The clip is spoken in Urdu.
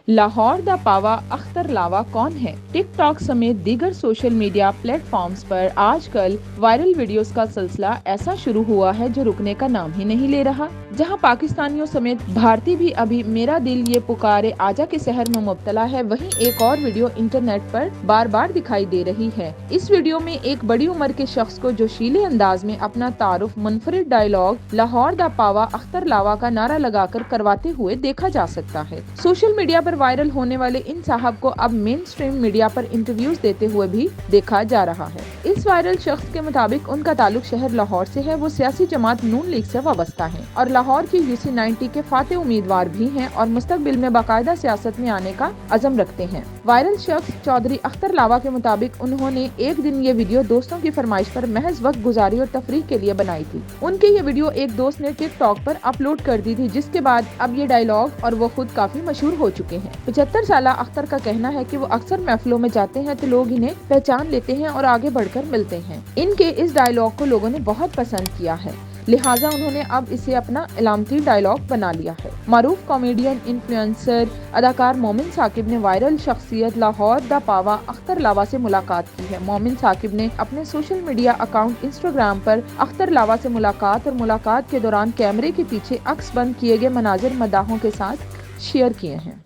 لاہور دا پاوا اختر لاوا کون ہے؟ ٹک ٹاک سمیت دیگر سوشل میڈیا پلیٹ فارمز پر آج کل وائرل ویڈیوز کا سلسلہ ایسا شروع ہوا ہے جو رکنے کا نام ہی نہیں لے رہا۔ جہاں پاکستانیوں سمیت بھارتی بھی ابھی میرا دل یہ پکارے آجا کے سحر میں مبتلا ہے، وہیں ایک اور ویڈیو انٹرنیٹ پر بار بار دکھائی دے رہی ہے۔ اس ویڈیو میں ایک بڑی عمر کے شخص کو جوشیلے انداز میں اپنا تعارف منفرد ڈائیلاگ لاہور دا پاوا اختر لاوا کا نعرہ لگا کر کرواتے ہوئے دیکھا جا سکتا ہے۔ سوشل میڈیا پر وائرل ہونے والے ان صاحب کو اب مین سٹریم میڈیا پر انٹرویوز دیتے ہوئے بھی دیکھا جا رہا ہے۔ اس وائرل شخص کے مطابق ان کا تعلق شہر لاہور سے ہے، وہ سیاسی جماعت نون لیگ سے وابستہ ہیں اور لاہور کی UC90 کے فاتح امیدوار بھی ہیں اور مستقبل میں باقاعدہ سیاست میں آنے کا عزم رکھتے ہیں۔ وائرل شخص چودھری اختر لاوا کے مطابق انہوں نے ایک دن یہ ویڈیو دوستوں کی فرمائش پر محض وقت گزاری اور تفریح کے لیے بنائی تھی۔ ان کی یہ ویڈیو ایک دوست نے ٹک ٹاک پر اپلوڈ کر دی تھی، جس کے بعد اب یہ ڈائیلاگ اور وہ خود کافی مشہور ہو چکے ہیں۔ 75 سالہ اختر کا کہنا ہے کہ وہ اکثر محفلوں میں جاتے ہیں تو لوگ انہیں پہچان لیتے ہیں اور آگے بڑھ کر ملتے ہیں۔ ان کے اس ڈائیلاگ کو لوگوں نے بہت پسند کیا ہے، لہٰذا انہوں نے اب اسے اپنا علامتی ڈائیلاگ بنا لیا ہے۔ معروف کامیڈین، انفلوئنسر، اداکار مومن ثاقب نے وائرل شخصیت لاہور دا پاوا اختر لاوا سے ملاقات کی ہے۔ مومن ثاقب نے اپنے سوشل میڈیا اکاؤنٹ انسٹاگرام پر اختر لاوا سے ملاقات اور ملاقات کے دوران کیمرے کے پیچھے عکس بند کیے گئے مناظر مداحوں کے ساتھ شیئر کیے ہیں۔